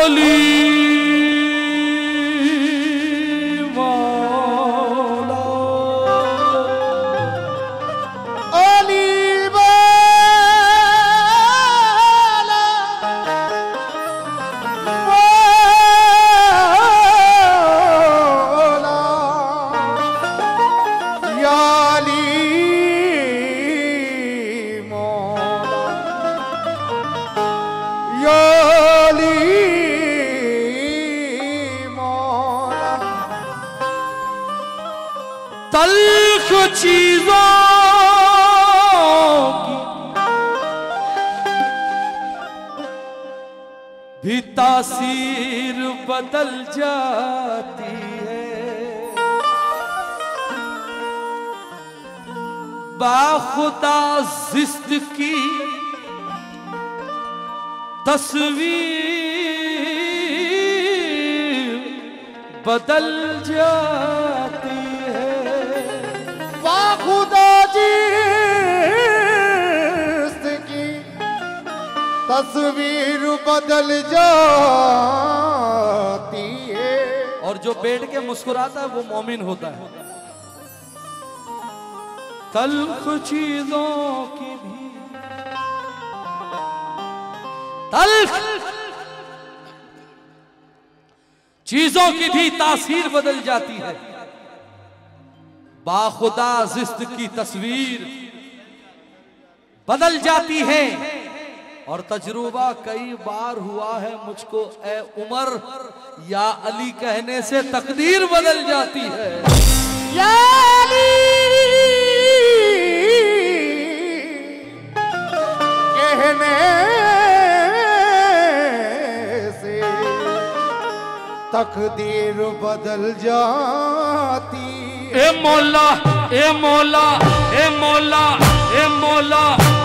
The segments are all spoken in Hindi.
अली तल्ख चीजों की भी तासीर बदल जाती है। बाखुदा जिस्त की तस्वीर बदल जाती है। खुदा जिस्त की तस्वीर बदल जाती है। और जो बैठ के मुस्कुराता है वो मोमिन होता है। तल्ख चीजों की भी तल्ख चीजों की भी तासीर बदल जाती है। बाखुदा जिस्त की तस्वीर बदल जाती है। और तजुर्बा कई बार हुआ है मुझको, ए उमर या अली कहने से तकदीर बदल जाती है। या अली कहने से तकदीर बदल जाती। ए मौला ए मौला ए मौला ए मौला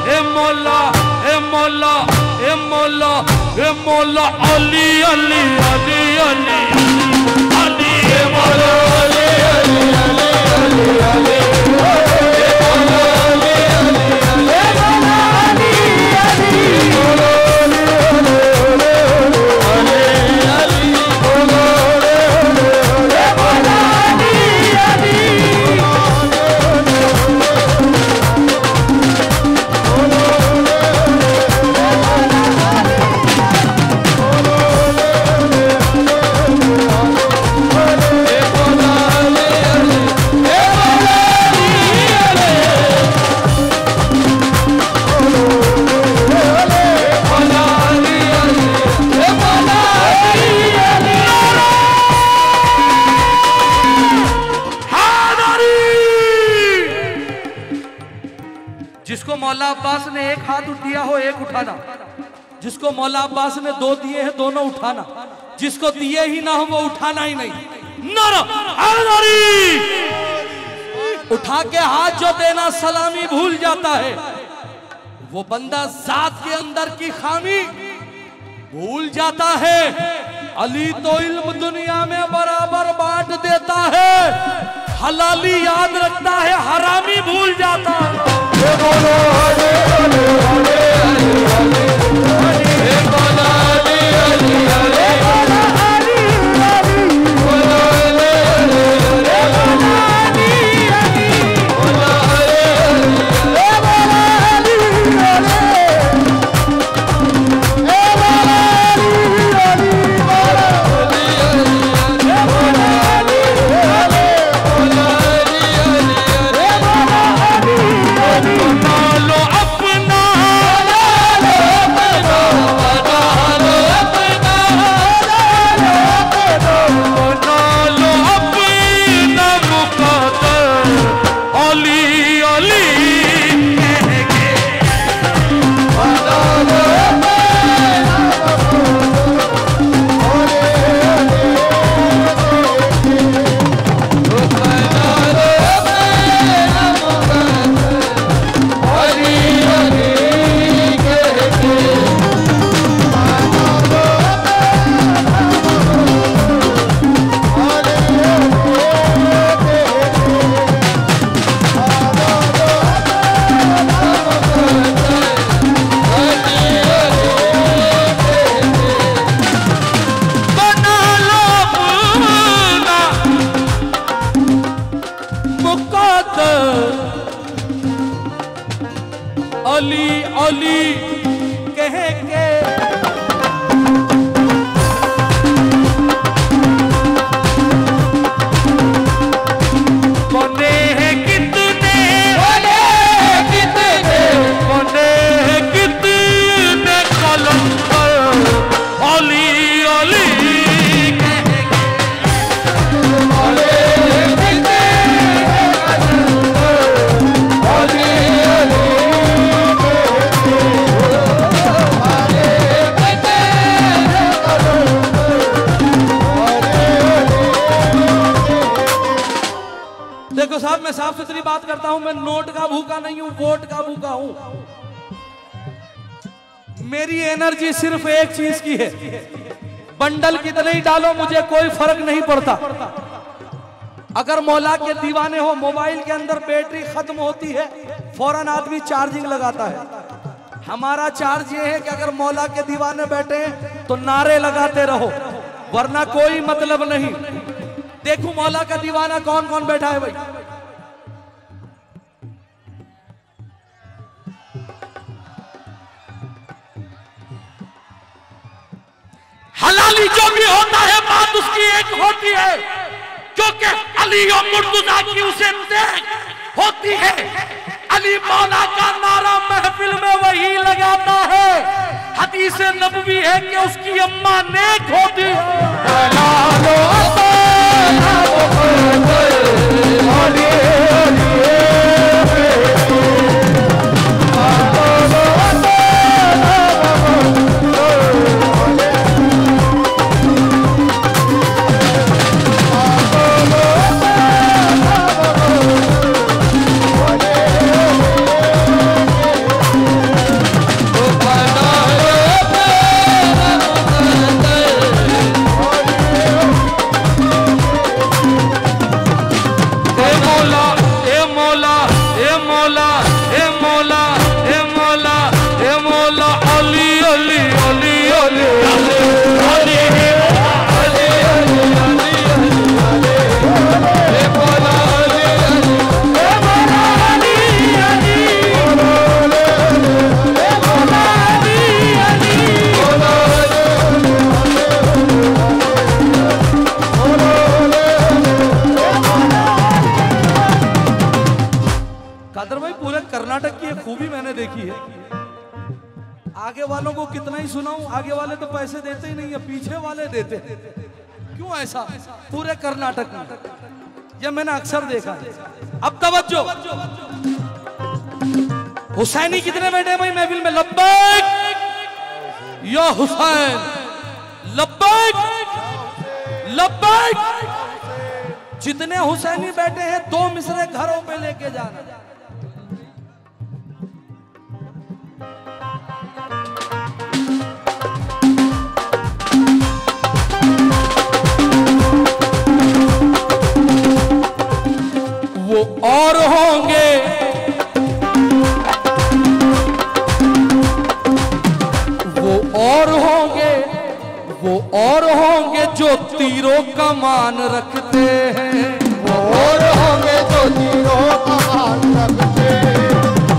ए मौला ए मौला ए मौला ए मौला अली अली अली अली अली ए मौला अली अली अली अली अली जिसको मौला अब्बास ने एक हाथ दिया हो एक उठाना, जिसको मौला अब्बास ने दो दिए हैं दोनों उठाना, जिसको दिए ही ना हो वो उठाना ही नहीं। नारा उठा के हाथ जो देना सलामी भूल जाता है वो बंदा जात के अंदर की खामी भूल जाता है। अली तो इल्म दुनिया में बराबर बांट देता है, हलाली याद रखता है, हरामी भूल जाता है। अपना अली अली कह के बने हैं कितने कलंदर अली अली देखो साहब, मैं साफ सुथरी बात करता हूं, मैं नोट का भूखा नहीं हूं, वोट का भूखा हूं। मेरी एनर्जी सिर्फ एक चीज की है, बंडल कितने ही डालो मुझे कोई फर्क नहीं पड़ता। अगर मौला के दीवाने हो, मोबाइल के अंदर बैटरी खत्म होती है फौरन आदमी चार्जिंग लगाता है। हमारा चार्ज ये है कि अगर मौला के दीवाने बैठे हैं तो नारे लगाते रहो, वरना कोई मतलब नहीं। देखो मौला का दीवाना कौन कौन बैठा है भाई। हलाली जो भी होता है बात उसकी एक होती है, क्योंकि अली और मुर्तजा की उसे देख होती है। अली मौला का नारा महफिल में वही लगाता है। हदीस नबवी है कि उसकी अम्मा नेक होती है। कर्नाटक की एक खूबी मैंने देखी है, आगे वालों को कितना ही सुनाऊं, आगे वाले तो पैसे देते ही नहीं है, पीछे वाले देते। क्यों ऐसा? पूरे कर्नाटक में यह मैंने अक्सर देखा है। अब तवज्जो, हुसैनी कितने बैठे भाई महफिल में? लब्बैक या हुसैन, लब्बैक लब्बैक। जितने हुसैनी बैठे हैं 2 मिसरे घरों पे लेके जाना। वो और होंगे, वो और होंगे, वो और होंगे जो तीरों का मान रखते हैं। वो और होंगे जो तीरों का मान रखते हैं।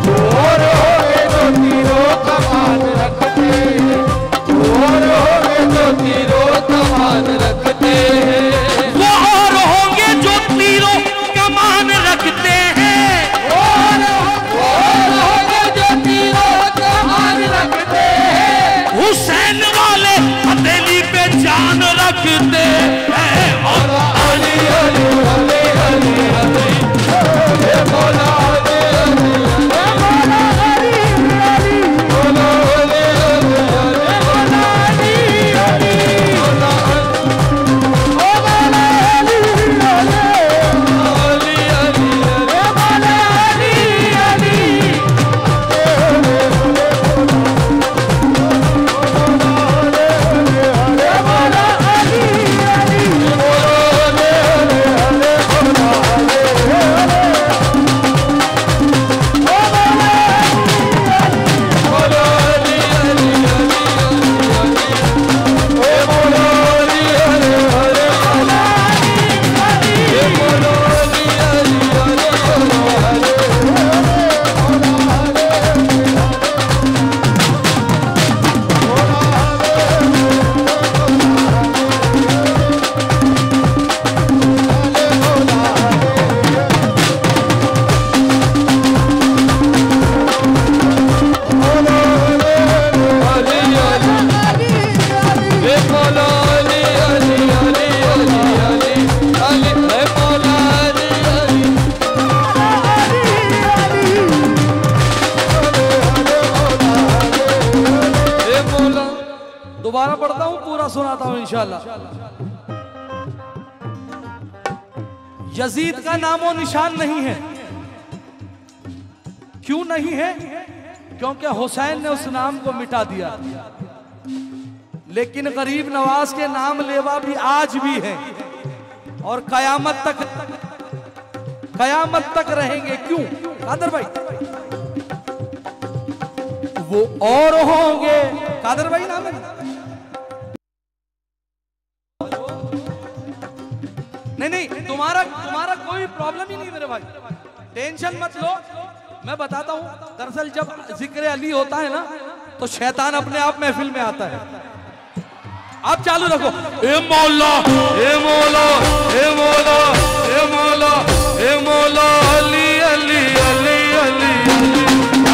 वो और होंगे जो तीरों का मान रखते हैं। वो और होंगे जो तीरों का मान रखते हैं। वो और होंगे जो तीरों का मान रखते हैं। वो और होंगे जो तीरों का मान रखते हैं। हुसैन वाले हथेली पे जान रखते हैं। और अली अली दोबारा पढ़ता हूं, पूरा सुनाता हूं इंशाल्लाह। यजीद का नामो निशान नहीं है। क्यों नहीं है? क्योंकि हुसैन ने उस नाम को मिटा दिया। लेकिन गरीब नवाज के नाम लेवा भी आज भी है और कयामत तक रहेंगे। क्यों कादर भाई? वो और होंगे, कादर भाई नाम है। नहीं, तुम्हारा कोई प्रॉब्लम ही नहीं मेरे भाई, टेंशन मत लो। मैं बताता हूं, दरअसल जब जिक्र अली होता है ना तो शैतान अपने आप महफिल में आता है। आप चालू रखो, ए मौला, ए मौला, ए मौला, ए मौला, ए मौला, अली अली अली अली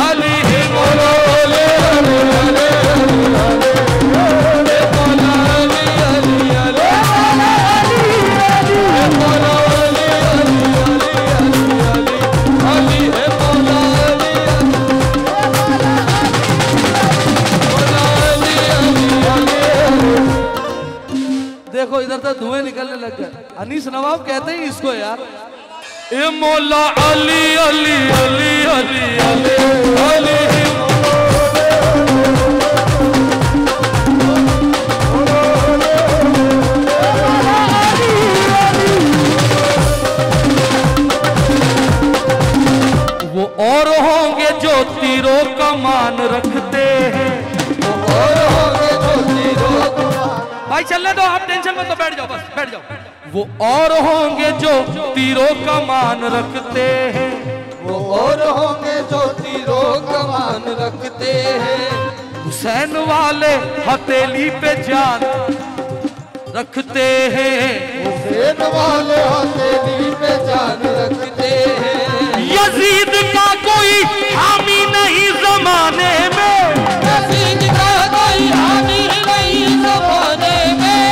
अली, हे मौला, अली अली अली अली, हे मौला, अली अली अली अली, हे मौला, अली अली अली अली, हे मौला, देखो इधर तो धुएं निकलने लग गए। अनीस नवाब कहते ही इसको यार, ए मौला अली अली अली अली अली अली, वो और होंगे जो तीरों का मान रखते हैं। वो और होंगे जो तीरों का मान, भाई चलने दो, आप टेंशन मत लो, बैठ जाओ, बस बैठ जाओ। वो और होंगे जो तीरों का मान रखते हैं। वो और होंगे जो तीरों का मान रखते हैं। हुसैन वाले हथेली पे जान रखते हैं। हुसैन वाले हथेली पे जान रखते हैं। यजीद का कोई हामी नहीं जमाने में, यजीद का कोई हामी नहीं जमाने में,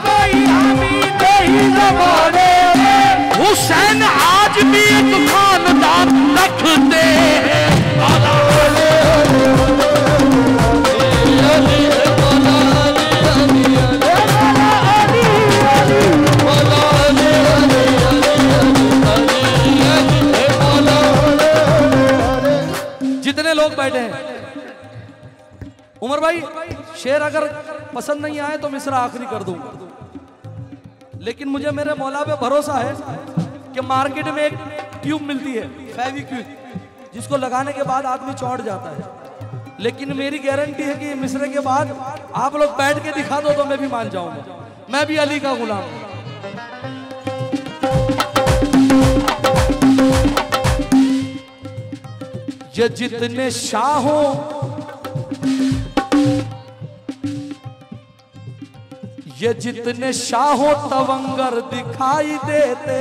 कोई हामी नहीं जमाने में। हुसैन आज भी एक खानदान रखते हैं। जितने लोग बैठे हैं, उमर भाई शेर अगर पसंद नहीं आए तो मिसरा आखिरी कर दूंगा, लेकिन मुझे मेरे मौला पे भरोसा है कि मार्केट में एक ट्यूब मिलती है फेविक्विक, जिसको लगाने के बाद आदमी चौड़ जाता है। लेकिन मेरी गारंटी है कि मिसरे के बाद आप लोग बैठ के दिखा दो तो मैं भी मान जाऊंगा, मैं भी अली का गुलाम हूं। ये जितने शाहों, ये जितने शाहों तवंगर दिखाई देते,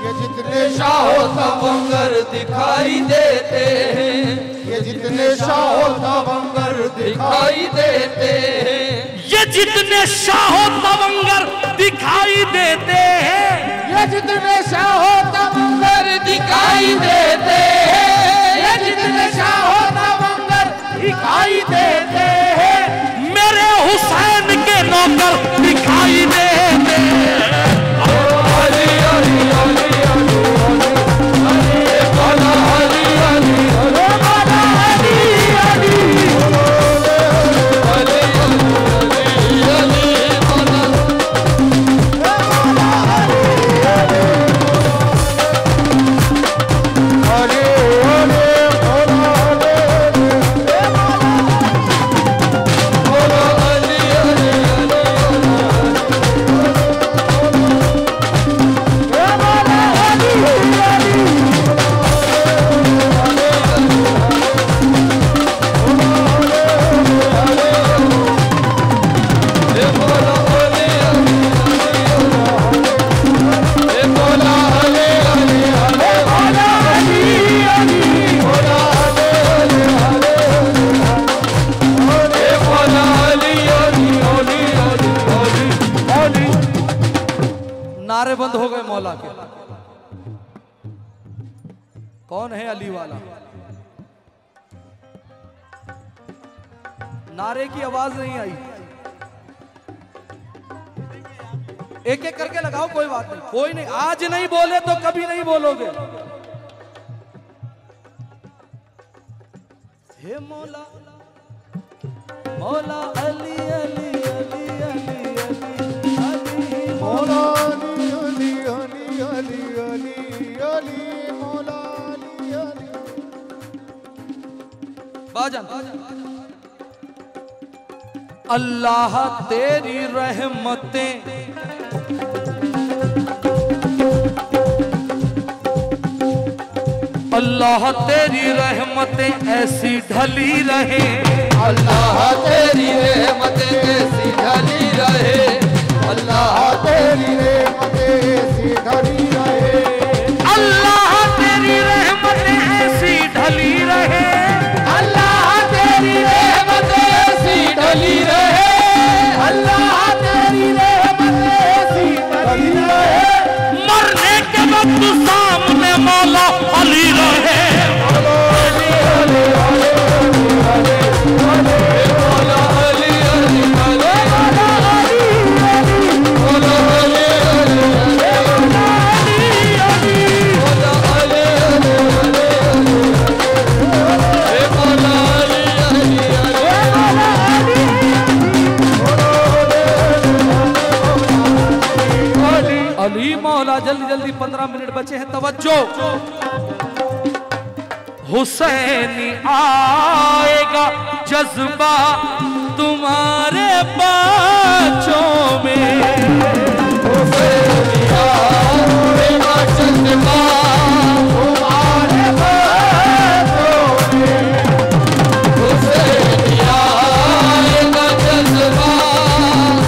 ये जितने शाहो तवंगर दिखाई देते हैं। ये जितने शाहो तवंगर दिखाई देते हैं। ये जितने शाहों तवंगर दिखाई देते हैं। ये जितने शाहो तवंगर दिखाई देते हैं। ये जितने शाहो तवंगर दिखाई देते हैं। मेरे हुसैन के नौकर दिखाई देते हैं। नारे बंद हो गए मौला के। कौन है अली वाला? नारे की आवाज नहीं आई। एक एक करके लगाओ, कोई बात नहीं, कोई नहीं। आज नहीं बोले तो कभी नहीं बोलोगे। हे मौला मौला अली अली अली अली अली अली मौला अली अली अली अली अली अली मौला अली अली। बाजन अल्लाह तेरी रहमतें अल्लाह तेरी रहमतें ऐसी ढली रहे। अल्लाह तेरी रहमतें ऐसी ढली रहे। अल्लाह तेरी रहमतें ऐसी ढली रहे। अल्लाह तेरी रहमतें ऐसी ढली रहे। अल्लाह तेरी रहमतें ऐसी ढली रहे। अल्लाह तेरी रहमतें ऐसी ढली रहे। मरने के वक्त सामने मौला अली रहे। अली मौला जल्दी जल्दी 15 मिनट बचे हैं, तवज्जो। हुसैनी आएगा जज्बा तुम्हारे बाचों में। हुसैनी आएगा जज्बा तुम्हारे बाचों में। हुसैनी आएगा जज्बा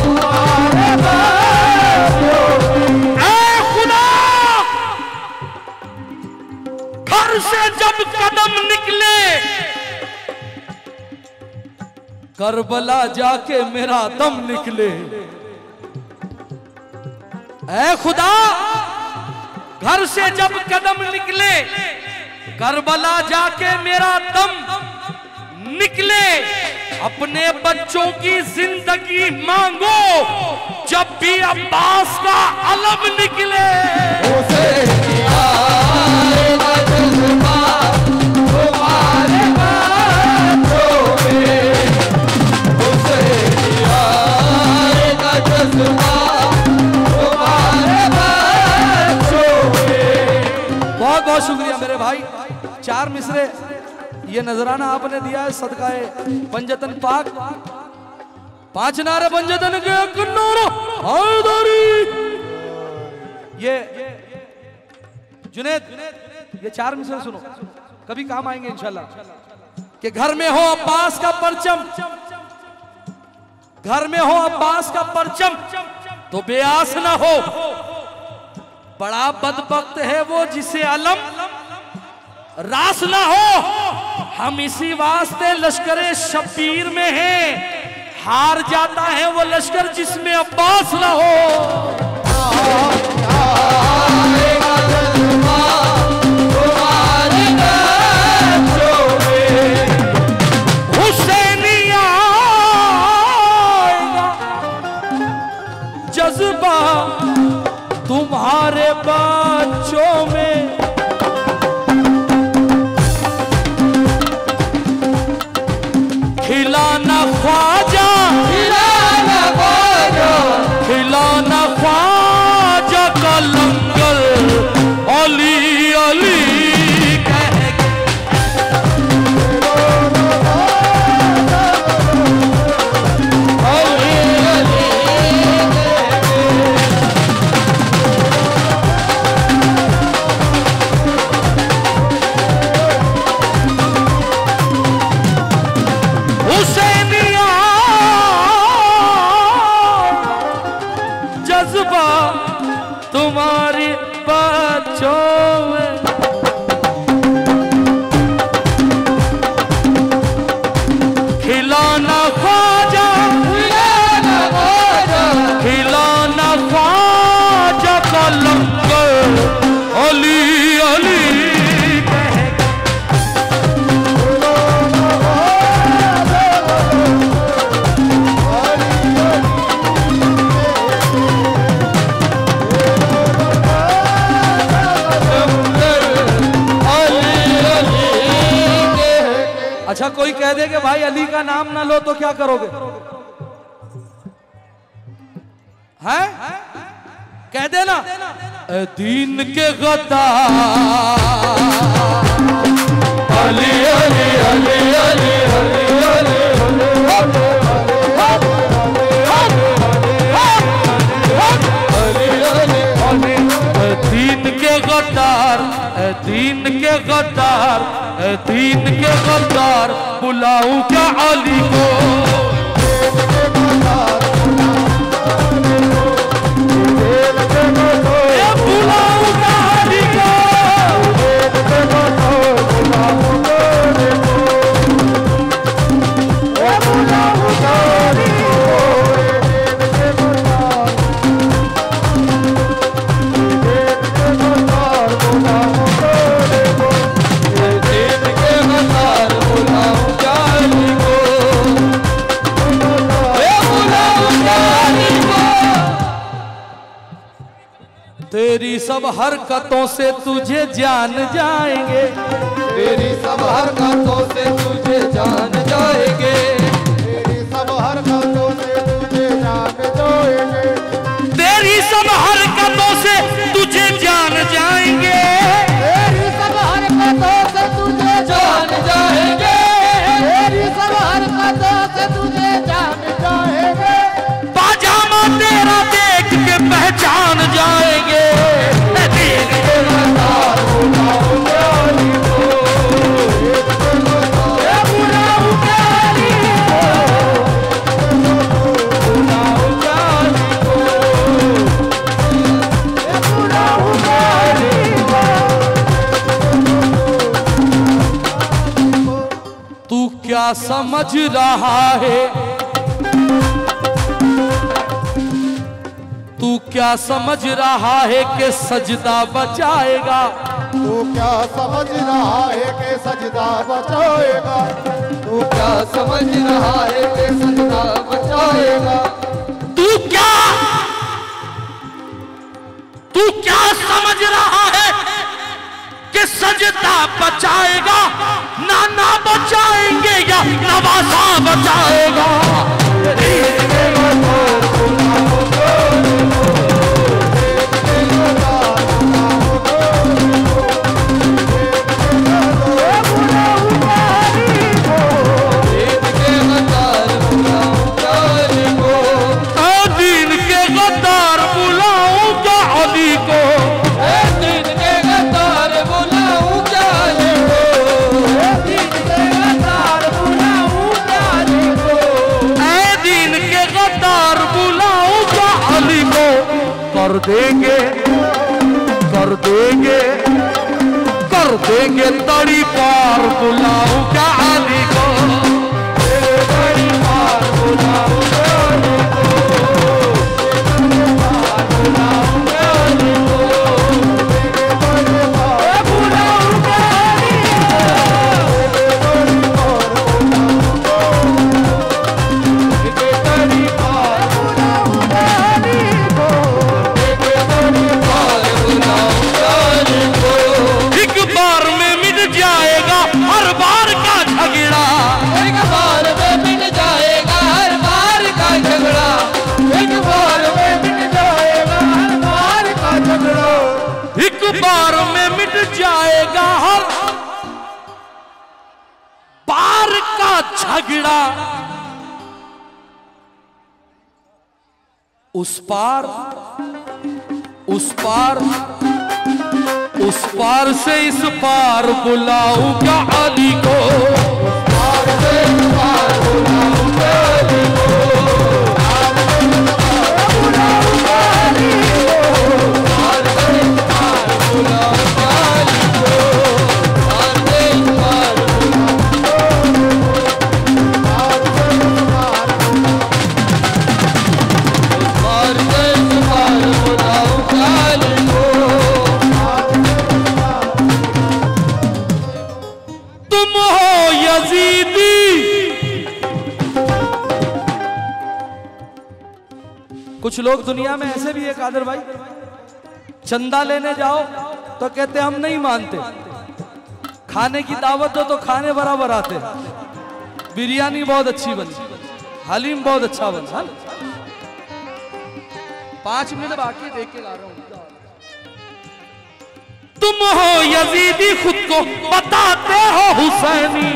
तुम्हारे बाचों में। ऐ खुदा, घर से जब कदम निकले करबला जाके मेरा दम निकले। ऐ खुदा, घर से जब कदम निकले करबला जाके मेरा दम निकले। अपने बच्चों की जिंदगी मांगो जब भी अब्बास का अलम निकले। हुसैनी आएगा जज्बा तुम्हारे बातों में। हुसैनी आएगा जज्बा तुम्हारे बातों में। बहुत बहुत शुक्रिया मेरे भाई। 4 मिसरे ये नजराना आपने दिया है सदकाए पंजतन पाक। 5 नारे पंजतन के कन्नौर हैदरी। ये जुनेद, ये 4 मिसरे सुनो, कभी काम आएंगे इंशाल्लाह। कि घर में हो अब्बास का परचम, घर में हो अब्बास का परचम तो बेआस ना हो। बड़ा बदबख्त है वो जिसे अलम रास ना हो। हम इसी वास्ते लश्करे शब्बीर में हैं। हार जाता है वो लश्कर जिसमें अब्बास ना हो। आएगा जज्बा तुम्हारे बातों में। हुसैनी आएगा जज्बा तुम्हारे बच्चों में। खिलाना ख्वाजा, खिलाना ख्वाजा, खिलाना ख्वाजा का लंगर अली अली कह के। अली अली हुसैनी अच्छा कोई कह दे कि भाई अली का नाम ना लो तो क्या करोगे? हैं? कह देना दीन के गद्दार अली अली अली अली अली दीन के गद्दार दीन के गद्दार दीन के गद्दार बुलाऊं क्या अली को? तेरी सब हरकतों से तुझे जान जाएंगे, तेरी सब हरकतों से तुझे जान जाएंगे, तेरी सब हरकतों से तुझे जान जाएंगे, तेरी सब हरकतों से तुझे जान जाएंगे, तेरी सब हरकतों से तुझे जान जाएंगे, तेरी सब हरकतों से तुझे जान जाएंगे, पाजामा तेरा देख के पहचान जाएंगे। तू क्या समझ रहा है, तू क्या समझ रहा है कि सजदा बचाएगा? तू क्या समझ रहा है कि सजदा बचाएगा, तू क्या समझ रहा है कि सजदा बचाएगा, तू क्या समझ रहा है कि सजदा बचाएगा? नाना बचाएंगे या नवासा बचाएगा? कर देंगे तड़ी पार बुलाऊं क्या अली को? तड़ी पार बुलाऊं क्या अली बार में मिट जाएगा हर बार का झगड़ा। उस पार से इस पार बुलाऊं क्या अली को? उस पार से इस पार बुलाऊं क्या अली को? कुछ लोग दुनिया में ऐसे भी है कादर भाई, चंदा लेने जाओ तो कहते हम नहीं मानते, खाने की दावत दो तो खाने बराबर आते। बिरयानी बहुत अच्छी बनी, हलीम बहुत अच्छा बना। 5 मिनट बाकी देख के गा रहा हूँ। तुम हो यजीदी खुद को बताते हो हुसैनी,